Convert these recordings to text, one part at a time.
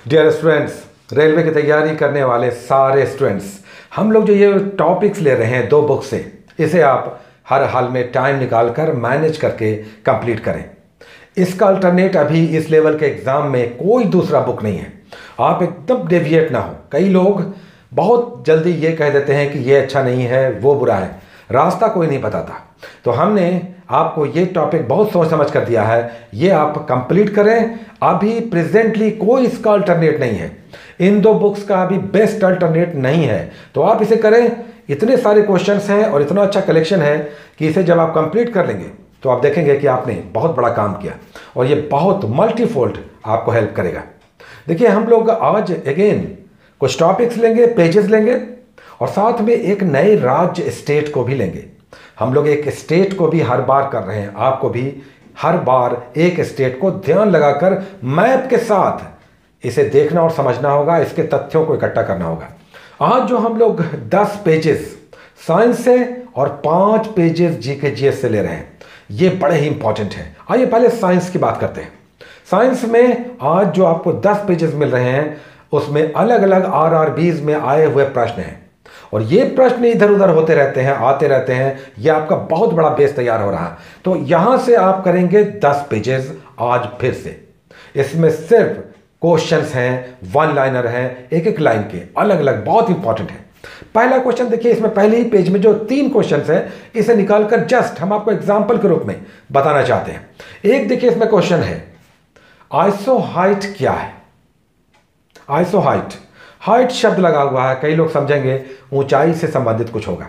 Dear students, railway की तैयारी करने वाले सारे स्टूडेंट्स, हम लोग जो ये टॉपिक्स ले रहे हैं 2 बुक से, इसे आप हर हाल में टाइम निकाल कर मैनेज करके कंप्लीट करें। इसका अल्टरनेट अभी इस लेवल के एग्ज़ाम में कोई दूसरा बुक नहीं है। आप एकदम डेविएट ना हो। कई लोग बहुत जल्दी ये कह देते हैं कि ये अच्छा नहीं है, वो बुरा है, रास्ता कोई नहीं बताता। तो हमने आपको ये टॉपिक बहुत सोच समझ कर दिया है, ये आप कंप्लीट करें। अभी प्रेजेंटली कोई इसका अल्टरनेट नहीं है, इन 2 बुक्स का अभी बेस्ट अल्टरनेट नहीं है, तो आप इसे करें। इतने सारे क्वेश्चंस हैं और इतना अच्छा कलेक्शन है कि इसे जब आप कंप्लीट कर लेंगे तो आप देखेंगे कि आपने बहुत बड़ा काम किया और ये बहुत मल्टीफोल्ड आपको हेल्प करेगा। देखिए, हम लोग आज अगेन कुछ टॉपिक्स लेंगे, पेजेस लेंगे और साथ में एक नए राज्य स्टेट को भी लेंगे। हम लोग एक स्टेट को भी हर बार कर रहे हैं, आपको भी हर बार एक स्टेट को ध्यान लगाकर मैप के साथ इसे देखना और समझना होगा, इसके तथ्यों को इकट्ठा करना होगा। आज जो हम लोग 10 पेजेस साइंस से और 5 पेजेस जीके जीएस से ले रहे हैं, ये बड़े ही इंपॉर्टेंट हैं। आइए पहले साइंस की बात करते हैं। साइंस में आज जो आपको 10 पेजेस मिल रहे हैं, उसमें अलग अलग आरआरबीज में आए हुए प्रश्न हैं और ये प्रश्न इधर उधर होते रहते हैं, आते रहते हैं। ये आपका बहुत बड़ा बेस तैयार हो रहा है। तो यहां से आप करेंगे 10 पेजेस आज फिर से। इसमें सिर्फ क्वेश्चंस हैं, 1 लाइनर हैं, एक लाइन के, अलग अलग, बहुत इंपॉर्टेंट है। पहला क्वेश्चन देखिए, इसमें पहले ही पेज में जो 3 क्वेश्चंस हैं, इसे निकालकर जस्ट हम आपको एग्जाम्पल के रूप में बताना चाहते हैं। एक देखिए, इसमें क्वेश्चन है, आइसोहाइट क्या है? आइसोहाइट, हाइट शब्द लगा हुआ है, कई लोग समझेंगे ऊंचाई से संबंधित कुछ होगा,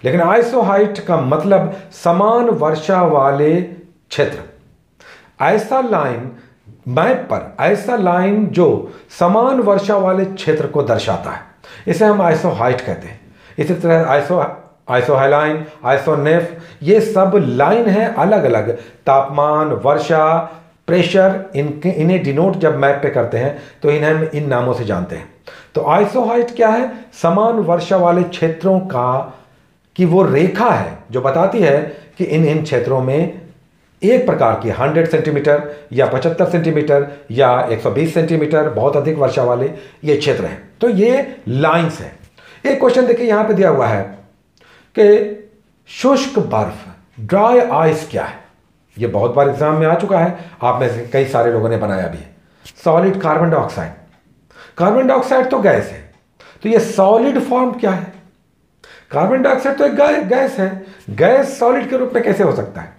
लेकिन आइसोहाइट का मतलब समान वर्षा वाले क्षेत्र। ऐसा लाइन मैप पर, ऐसा लाइन जो समान वर्षा वाले क्षेत्र को दर्शाता है, इसे हम आइसोहाइट कहते हैं। इसी तरह आइसोहाइलाइन, आइसोनेफ, ये सब लाइन है अलग अलग, तापमान, वर्षा, प्रेशर, इन्हें डिनोट जब मैप पे करते हैं तो इन्हें हम इन नामों से जानते हैं। तो आइसोहाइट क्या है? समान वर्षा वाले क्षेत्रों का कि वो रेखा है जो बताती है कि इन क्षेत्रों में एक प्रकार की 100 सेंटीमीटर या 75 सेंटीमीटर या 120 सेंटीमीटर बहुत अधिक वर्षा वाले ये क्षेत्र हैं। तो ये लाइंस हैं। एक क्वेश्चन देखिए, यहां पे दिया हुआ है कि शुष्क बर्फ, ड्राई आइस क्या है? ये बहुत बार एग्जाम में आ चुका है, आप में से कई सारे लोगों ने बनाया भी है। Solid carbon dioxide, carbon dioxide तो गैस है, तो ये सॉलिड फॉर्म क्या है? कार्बन डाइऑक्साइड तो एक गैस है, गैस सॉलिड के रूप में कैसे हो सकता है?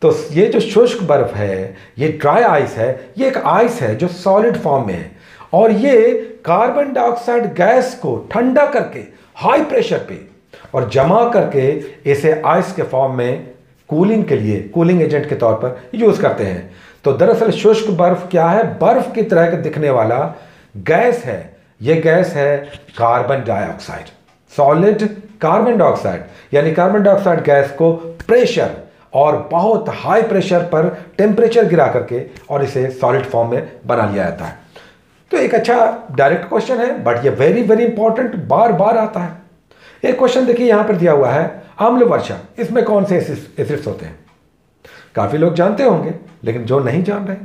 तो ये जो शुष्क बर्फ है, ये ड्राई आइस है, ये एक आइस है जो सॉलिड फॉर्म में है और ये कार्बन डाइऑक्साइड गैस को ठंडा करके हाई प्रेशर पे और जमा करके इसे आइस के फॉर्म में कूलिंग के लिए, कूलिंग एजेंट के तौर पर यूज करते हैं। तो दरअसल शुष्क बर्फ क्या है? बर्फ की तरह के दिखने वाला गैस है। यह गैस है carbon dioxide, solid carbon dioxide, यानी कार्बन डाइऑक्साइड गैस को प्रेशर और बहुत हाई प्रेशर पर टेम्परेचर गिरा करके और इसे सॉलिड फॉर्म में बना लिया जाता है। तो एक अच्छा डायरेक्ट क्वेश्चन है, बट ये वेरी वेरी इंपॉर्टेंट, बार बार आता है। एक क्वेश्चन देखिए, यहां पर दिया हुआ है, अम्ल वर्षा, इसमें कौन से एसिड्स होते हैं? काफी लोग जानते होंगे, लेकिन जो नहीं जान रहे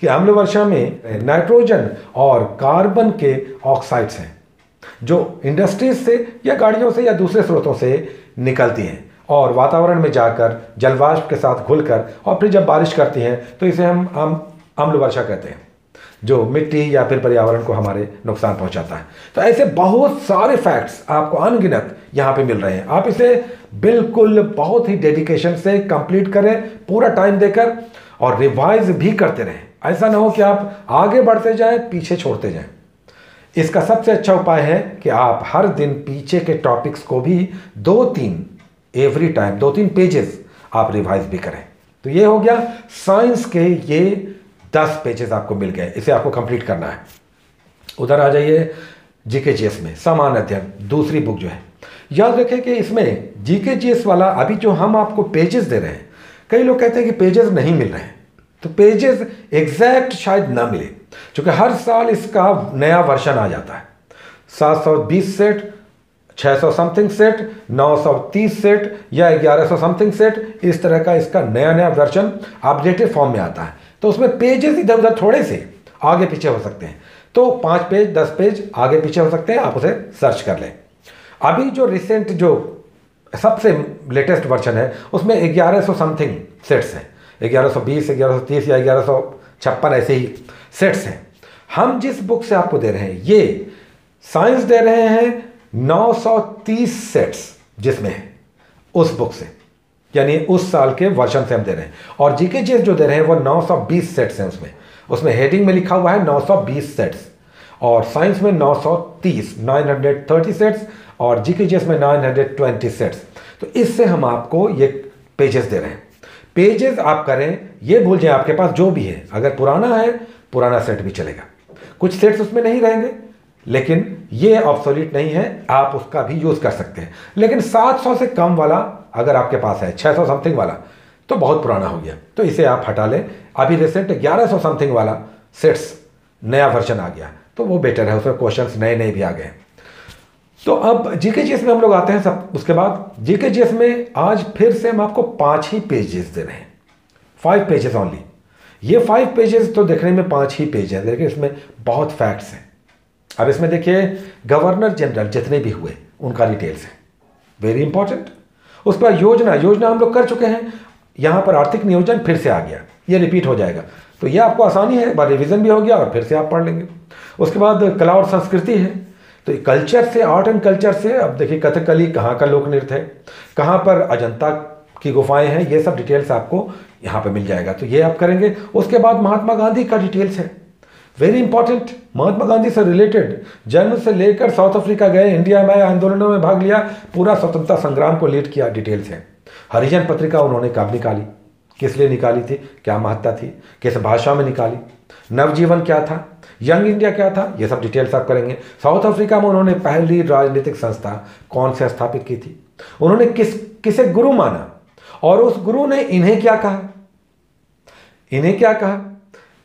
कि अम्ल वर्षा में नाइट्रोजन और कार्बन के ऑक्साइड्स हैं जो इंडस्ट्रीज से या गाड़ियों से या दूसरे स्रोतों से निकलती हैं और वातावरण में जाकर जलवाष्प के साथ घुलकर और फिर जब बारिश करती हैं तो इसे हम अम्ल वर्षा कहते हैं, जो मिट्टी या फिर पर्यावरण को हमारे नुकसान पहुंचाता है। तो ऐसे बहुत सारे फैक्ट्स आपको अनगिनत यहाँ पे मिल रहे हैं। आप इसे बिल्कुल बहुत ही डेडिकेशन से कंप्लीट करें, पूरा टाइम देकर, और रिवाइज भी करते रहें। ऐसा ना हो कि आप आगे बढ़ते जाएं, पीछे छोड़ते जाएं। इसका सबसे अच्छा उपाय है कि आप हर दिन पीछे के टॉपिक्स को भी 2-3 एवरी टाइम 2-3 पेजेस आप रिवाइज भी करें। तो ये हो गया साइंस के, ये 10 पेजेस आपको मिल गए, इसे आपको कंप्लीट करना है। उधर आ जाइए जीके जीएस में, सामान्य अध्ययन, दूसरी बुक जो है। याद रखें कि इसमें जीके जीएस वाला अभी जो हम आपको पेजेस दे रहे हैं, कई लोग कहते हैं कि पेजेस नहीं मिल रहे हैं, तो पेजेस एग्जैक्ट शायद ना मिले, क्योंकि हर साल इसका नया वर्जन आ जाता है। 720 सेट, 600 समथिंग सेट, 930 सेट या 1100 समथिंग सेट, इस तरह का इसका नया नया वर्जन अपडेटेड फॉर्म में आता है। तो उसमें पेजेस इधर उधर थोड़े से आगे पीछे हो सकते हैं, तो 5 पेज 10 पेज आगे पीछे हो सकते हैं, आप उसे सर्च कर लें। अभी जो रिसेंट जो सबसे लेटेस्ट वर्जन है उसमें 1100 समथिंग सेट्स हैं, 1120, 1130 या 1156 ऐसे ही सेट्स हैं। हम जिस बुक से आपको दे रहे हैं ये साइंस दे रहे हैं 930 सेट्स जिसमें है उस बुक से, यानी उस साल के वर्जन से हम दे रहे हैं। और जीके जीएस जो दे रहे हैं वो 920 सेट्स हैं, उसमें हेडिंग में लिखा हुआ है 920 सेट्स, और साइंस में 930 सेट्स, और जीके जीएस में 920 सेट्स। तो इससे हम आपको ये पेजेस दे रहे हैं। पेजेस आप करें, ये भूल जाए आपके पास जो भी है, अगर पुराना है पुराना सेट भी चलेगा, कुछ सेट्स उसमें नहीं रहेंगे, लेकिन ये ऑब्सोलीट नहीं है, आप उसका भी यूज़ कर सकते हैं। लेकिन 700 से कम वाला अगर आपके पास है, 600 समथिंग वाला, तो बहुत पुराना हो गया, तो इसे आप हटा लें। अभी रिसेंट 1100 समथिंग वाला सेट्स नया वर्जन आ गया, तो वो बेटर है, उसमें क्वेश्चंस नए नए भी आ गए। तो अब जीके जीएस में हम लोग आते हैं सब। उसके बाद जीके जीएस में आज फिर से हम आपको 5 ही पेजेस दे रहे हैं, 5 पेजेस ओनली। ये 5 पेजेस तो देखने में 5 ही पेज हैं, लेकिन इसमें बहुत फैक्ट्स हैं। अब इसमें देखिए गवर्नर जनरल जितने भी हुए उनका डिटेल्स है, वेरी इंपॉर्टेंट। उस पर योजना हम लोग कर चुके हैं, यहाँ पर आर्थिक नियोजन फिर से आ गया, ये रिपीट हो जाएगा, तो ये आपको आसानी है, बार रिविजन भी हो गया और फिर से आप पढ़ लेंगे। उसके बाद कला और संस्कृति है, तो कल्चर से, आर्ट एंड कल्चर से, अब देखिए कथकली कहाँ का लोक नृत्य है, कहाँ पर अजंता की गुफाएं हैं, ये सब डिटेल्स आपको यहाँ पे मिल जाएगा, तो ये आप करेंगे। उसके बाद महात्मा गांधी का डिटेल्स है, वेरी इंपॉर्टेंट। महात्मा गांधी से रिलेटेड जन्म से लेकर साउथ अफ्रीका गए, इंडिया में आंदोलनों में भाग लिया, पूरा स्वतंत्रता संग्राम को लीड किया, डिटेल्स है। हरिजन पत्रिका उन्होंने कब निकाली, किस लिए निकाली थी, क्या महत्ता थी, किस भाषा में निकाली, नवजीवन क्या था, यंग इंडिया क्या था, ये सब डिटेल्स आप करेंगे। साउथ अफ्रीका में उन्होंने पहली राजनीतिक संस्था कौन से स्थापित की थी, उन्होंने किसे गुरु माना, और उस गुरु ने इन्हें क्या कहा,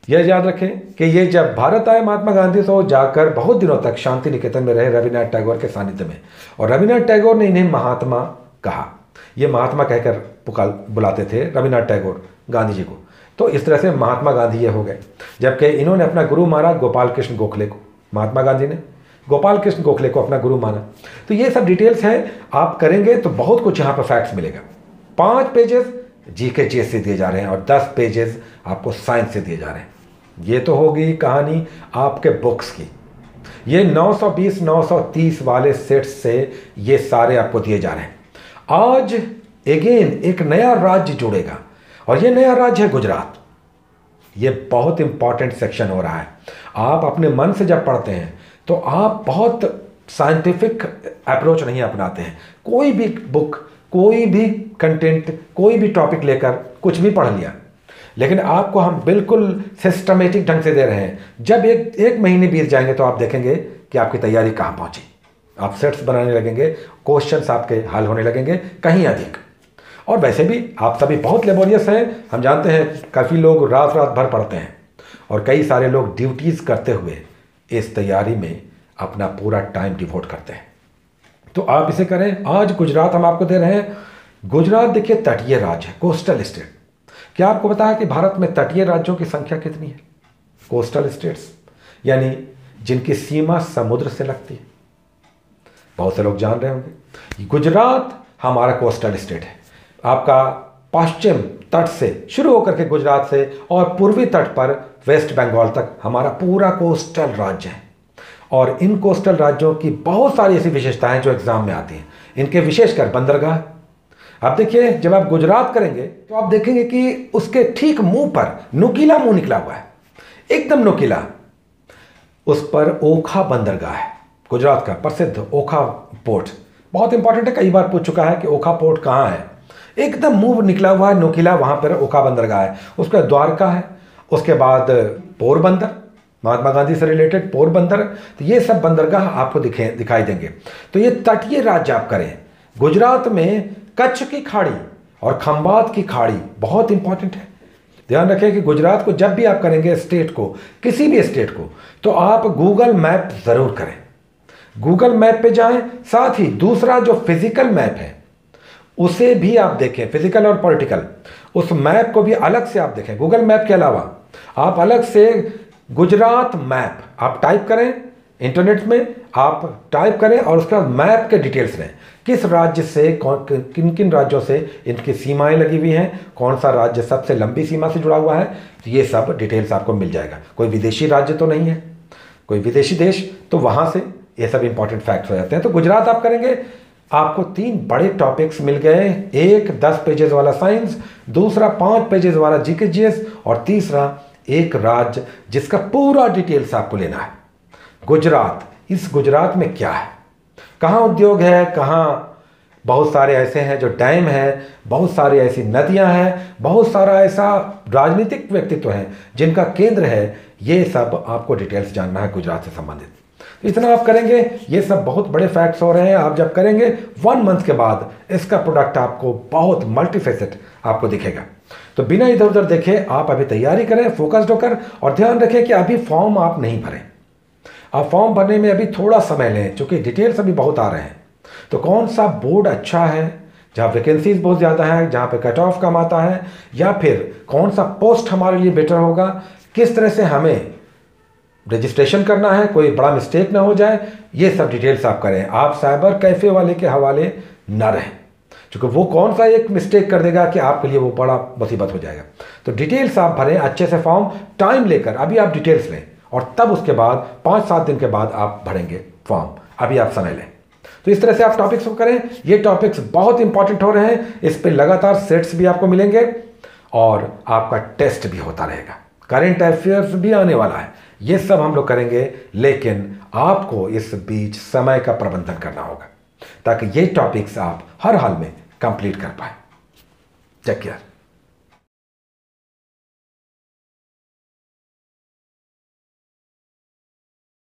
यह याद रखें कि ये जब भारत आए महात्मा गांधी, तो जाकर बहुत दिनों तक शांति निकेतन में रहे रविन्द्रनाथ टैगोर के सानिध्य में, और रविन्द्रनाथ टैगोर ने इन्हें महात्मा कहा, ये महात्मा कहकर बुलाते थे रविन्द्रनाथ टैगोर गांधी जी को, तो इस तरह से महात्मा गांधी ये हो गए। जबकि इन्होंने अपना गुरु माना गोपाल कृष्ण गोखले को, महात्मा गांधी ने गोपाल कृष्ण गोखले को अपना गुरु माना। तो ये सब डिटेल्स हैं, आप करेंगे तो बहुत कुछ यहाँ पर फैक्ट्स मिलेगा। 5 पेजेस जीके जीएस से दिए जा रहे हैं और 10 पेजेस आपको साइंस से दिए जा रहे हैं। ये तो होगी कहानी आपके बुक्स की। ये 920 930 वाले सेट्स से ये सारे आपको दिए जा रहे हैं। आज अगेन एक नया राज्य जुड़ेगा, और ये नया राज्य है गुजरात। ये बहुत इंपॉर्टेंट सेक्शन हो रहा है। आप अपने मन से जब पढ़ते हैं तो आप बहुत साइंटिफिक अप्रोच नहीं अपनाते हैं। कोई भी बुक, कोई भी कंटेंट, कोई भी टॉपिक लेकर कुछ भी पढ़ लिया, लेकिन आपको हम बिल्कुल सिस्टमेटिक ढंग से दे रहे हैं। जब एक महीने बीत जाएंगे तो आप देखेंगे कि आपकी तैयारी कहाँ पहुंची, आप सेट्स बनाने लगेंगे, क्वेश्चंस आपके हल होने लगेंगे कहीं अधिक। और वैसे भी आप सभी बहुत लेबोरियस हैं, हम जानते हैं, काफ़ी लोग रात भर पढ़ते हैं, और कई सारे लोग ड्यूटीज़ करते हुए इस तैयारी में अपना पूरा टाइम डिवोट करते हैं। तो आप इसे करें। आज गुजरात हम आपको दे रहे हैं। गुजरात देखिए तटीय राज्य है, कोस्टल स्टेट। क्या आपको पता है कि भारत में तटीय राज्यों की संख्या कितनी है? कोस्टल स्टेट्स, यानी जिनकी सीमा समुद्र से लगती है। बहुत से लोग जान रहे होंगे गुजरात हमारा कोस्टल स्टेट है। आपका पश्चिम तट से शुरू होकर के गुजरात से और पूर्वी तट पर वेस्ट बंगाल तक हमारा पूरा कोस्टल राज्य है। और इन कोस्टल राज्यों की बहुत सारी ऐसी विशेषताएं जो एग्जाम में आती हैं। इनके विशेषकर बंदरगाह। आप देखिए, जब आप गुजरात करेंगे तो आप देखेंगे कि उसके ठीक मुंह पर नुकीला मुंह निकला हुआ है, एकदम नुकीला। उस पर ओखा बंदरगाह है, गुजरात का प्रसिद्ध ओखा पोर्ट। बहुत इंपॉर्टेंट है, कई बार पूछ चुका है कि ओखा पोर्ट कहाँ है। एकदम मुंह निकला हुआ है, नुकीला, वहां पर ओखा बंदरगाह है। उसका द्वारका है। उसके बाद पोरबंदर, महात्मा गांधी से रिलेटेड पोरबंदर। तो ये सब बंदरगाह आपको दिखाई देंगे। तो ये तटीय राज्य आप करें। गुजरात में कच्छ की खाड़ी और खंबात की खाड़ी बहुत इंपॉर्टेंट है। ध्यान रखें कि गुजरात को जब भी आप करेंगे, स्टेट को, किसी भी स्टेट को, तो आप गूगल मैप जरूर करें। गूगल मैप पे जाएं, साथ ही दूसरा जो फिजिकल मैप है उसे भी आप देखें, फिजिकल और पॉलिटिकल। उस मैप को भी अलग से आप देखें। गूगल मैप के अलावा आप अलग से गुजरात मैप आप टाइप करें, इंटरनेट में आप टाइप करें और उसके बाद मैप के डिटेल्स लें, किस राज्य से किन किन राज्यों से इनकी सीमाएं लगी हुई हैं, कौन सा राज्य सबसे लंबी सीमा से जुड़ा हुआ है, तो ये सब डिटेल्स आपको मिल जाएगा। कोई विदेशी राज्य तो नहीं है, कोई विदेशी देश, तो वहाँ से ये सब इंपॉर्टेंट फैक्ट्स हो जाते हैं। तो गुजरात आप करेंगे, आपको 3 बड़े टॉपिक्स मिल गए, एक 10 पेजेस वाला साइंस, दूसरा 5 पेजेस वाला जीके जीएस और तीसरा एक राज्य जिसका पूरा डिटेल्स आपको लेना है। गुजरात, इस गुजरात में क्या है, कहाँ उद्योग है, कहाँ बहुत सारे ऐसे हैं जो डैम है, बहुत सारी ऐसी नदियां हैं, बहुत सारा ऐसा राजनीतिक व्यक्तित्व है जिनका केंद्र है, ये सब आपको डिटेल्स जानना है गुजरात से संबंधित। तो इतना आप करेंगे, ये सब बहुत बड़े फैक्ट्स हो रहे हैं। आप जब करेंगे 1 मंथ के बाद इसका प्रोडक्ट आपको बहुत मल्टीफेसेट आपको दिखेगा। तो बिना इधर उधर देखे आप अभी तैयारी करें, फोकस्ड होकर, और ध्यान रखें कि अभी फॉर्म आप नहीं भरें। आप फॉर्म भरने में अभी थोड़ा समय लें, क्योंकि डिटेल्स अभी बहुत आ रहे हैं। तो कौन सा बोर्ड अच्छा है जहाँ वैकेंसीज बहुत ज़्यादा है, जहाँ पे कट ऑफ कम आता है, या फिर कौन सा पोस्ट हमारे लिए बेटर होगा, किस तरह से हमें रजिस्ट्रेशन करना है, कोई बड़ा मिस्टेक ना हो जाए, ये सब डिटेल्स आप करें। आप साइबर कैफ़े वाले के हवाले ना रहें, क्योंकि वो कौन सा एक मिस्टेक कर देगा कि आपके लिए वो बड़ा मुसीबत हो जाएगा। तो डिटेल्स आप भरें अच्छे से, फॉर्म टाइम लेकर अभी आप डिटेल्स लें, और तब उसके बाद 5-7 दिन के बाद आप भरेंगे फॉर्म, अभी आप समय लें। तो इस तरह से आप टॉपिक्स को करें। ये टॉपिक्स बहुत इंपॉर्टेंट हो रहे हैं, इस पे लगातार सेट्स भी आपको मिलेंगे और आपका टेस्ट भी होता रहेगा, करेंट अफेयर्स भी आने वाला है। ये सब हम लोग करेंगे, लेकिन आपको इस बीच समय का प्रबंधन करना होगा ताकि ये टॉपिक्स आप हर हाल में कंप्लीट कर पाए। Take care.